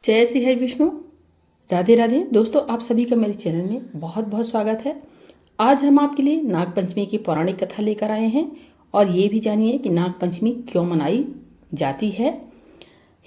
जय श्री हरि विष्णु। राधे राधे दोस्तों, आप सभी का मेरे चैनल में बहुत बहुत स्वागत है। आज हम आपके लिए नाग पंचमी की पौराणिक कथा लेकर आए हैं और ये भी जानिए कि नाग पंचमी क्यों मनाई जाती है।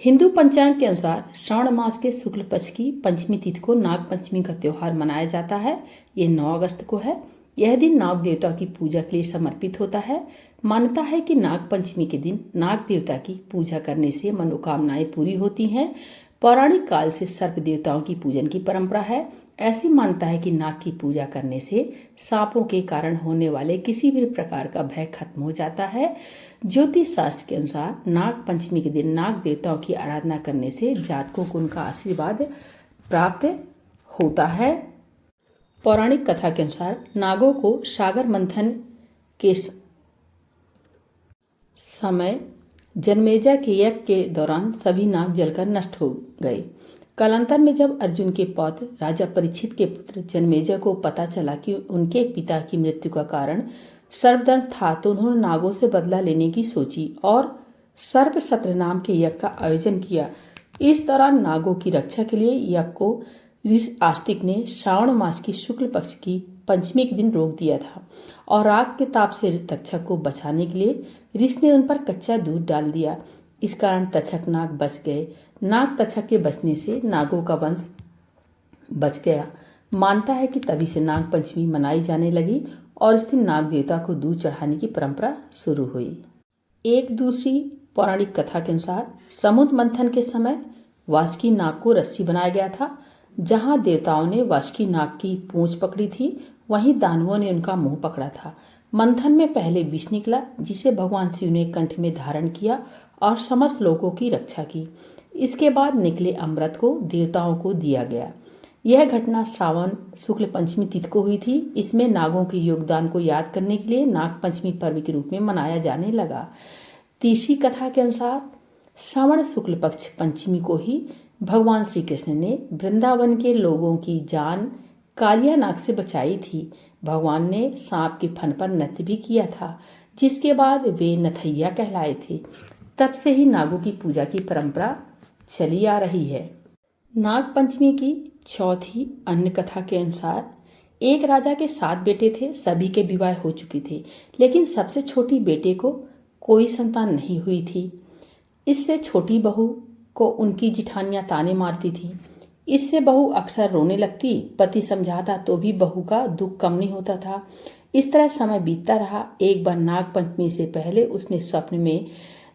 हिंदू पंचांग के अनुसार श्रावण मास के शुक्ल पक्ष की पंचमी तिथि को नाग पंचमी का त्यौहार मनाया जाता है। ये 9 अगस्त को है। यह दिन नाग देवता की पूजा के लिए समर्पित होता है। मान्यता है कि नाग पंचमी के दिन नाग देवता की पूजा करने से मनोकामनाएं पूरी होती हैं। पौराणिक काल से सर्प देवताओं की पूजन की परंपरा है। ऐसी मान्यता है कि नाग की पूजा करने से सांपों के कारण होने वाले किसी भी प्रकार का भय खत्म हो जाता है। ज्योतिष शास्त्र के अनुसार नाग पंचमी के दिन नाग देवताओं की आराधना करने से जातकों को उनका आशीर्वाद प्राप्त होता है। पौराणिक कथा के अनुसार नागों को सागर मंथन के समय जनमेजय के यज्ञ के दौरान सभी नाग जलकर नष्ट हो गए। कालांतर में जब अर्जुन के पौत्र राजा परीक्षित के पुत्र जनमेजय को पता चला कि उनके पिता की मृत्यु का कारण सर्पदंश था, तो उन्होंने नागों से बदला लेने की सोची और सर्प सत्र नाम के यज्ञ का आयोजन किया। इस दौरान नागों की रक्षा के लिए यज्ञ को ऋषि आस्तिक ने श्रावण मास की शुक्ल पक्ष की पंचमी के दिन रोक दिया था और आग के ताप से तक्षक को बचाने के लिए ऋषि ने उन पर कच्चा दूध डाल दिया। इस कारण तक्षक नाग बच गए। नाग तक्षक के बचने से नागों का वंश बच गया। मानता है कि तभी से नाग पंचमी मनाई जाने लगी और इस दिन नाग देवता को दूध चढ़ाने की परंपरा शुरू हुई। एक दूसरी पौराणिक कथा के अनुसार समुद्र मंथन के समय वासुकी नाग को रस्सी बनाया गया था। जहां देवताओं ने वासुकी नाग की पूंछ पकड़ी थी, वहीं दानवों ने उनका मुंह पकड़ा था। मंथन में पहले विष निकला, जिसे भगवान शिव ने कंठ में धारण किया और समस्त लोगों की रक्षा की। इसके बाद निकले अमृत को देवताओं को दिया गया। यह घटना श्रावण शुक्ल पंचमी तिथि को हुई थी। इसमें नागों के योगदान को याद करने के लिए नाग पंचमी पर्व के रूप में मनाया जाने लगा। तीसरी कथा के अनुसार श्रावण शुक्ल पक्ष पंचमी को ही भगवान श्री कृष्ण ने वृंदावन के लोगों की जान कालिया नाग से बचाई थी। भगवान ने सांप के फन पर नृत्य भी किया था, जिसके बाद वे नथैया कहलाए थे। तब से ही नागों की पूजा की परंपरा चली आ रही है। नाग पंचमी की चौथी अन्य कथा के अनुसार एक राजा के 7 बेटे थे। सभी के विवाह हो चुके थे, लेकिन सबसे छोटी बेटे को कोई संतान नहीं हुई थी। इससे छोटी बहू को उनकी जिठानियां ताने मारती थी। इससे बहू अक्सर रोने लगती। पति समझाता तो भी बहू का दुख कम नहीं होता था। इस तरह समय बीतता रहा। एक बार नाग पंचमी से पहले उसने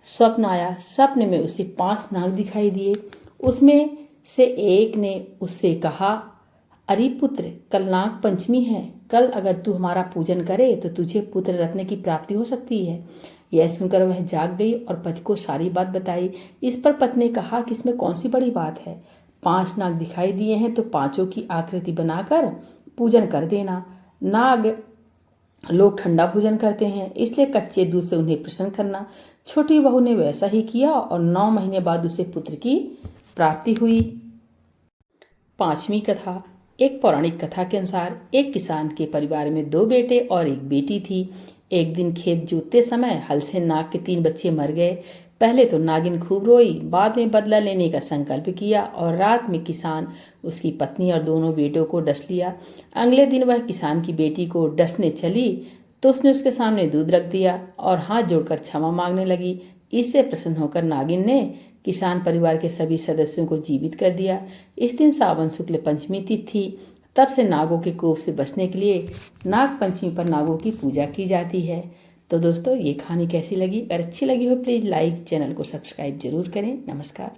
स्वप्न आया। सपने में उसे 5 नाग दिखाई दिए। उसमें से एक ने उससे कहा, अरे पुत्र, कल नाग पंचमी है। कल अगर तू हमारा पूजन करे तो तुझे पुत्र रत्न की प्राप्ति हो सकती है। यह सुनकर वह जाग गई और पति को सारी बात बताई। इस पर पत्नी ने कहा कि इसमें कौन सी बड़ी बात है। 5 नाग दिखाई दिए हैं तो 5 की आकृति बनाकर पूजन कर देना। नाग लोग ठंडा भोजन करते हैं, इसलिए कच्चे दूध से उन्हें प्रसन्न करना। छोटी बहू ने वैसा ही किया और 9 महीने बाद उसे पुत्र की प्राप्ति हुई। 5वीं कथा। एक पौराणिक कथा के अनुसार एक किसान के परिवार में 2 बेटे और 1 बेटी थी। एक दिन खेत जोतते समय हल से नाग के 3 बच्चे मर गए। पहले तो नागिन खूब रोई, बाद में बदला लेने का संकल्प किया और रात में किसान उसकी पत्नी और दोनों बेटों को डस लिया। अगले दिन वह किसान की बेटी को डसने चली तो उसने उसके सामने दूध रख दिया और हाथ जोड़कर क्षमा मांगने लगी। इससे प्रसन्न होकर नागिन ने किसान परिवार के सभी सदस्यों को जीवित कर दिया। इस दिन सावन शुक्ल पंचमी तिथि थी। तब से नागों के कोप से बचने के लिए नाग पंचमी पर नागों की पूजा की जाती है। तो दोस्तों, ये कहानी कैसी लगी? अगर अच्छी लगी हो प्लीज़ लाइक, चैनल को सब्सक्राइब जरूर करें। नमस्कार।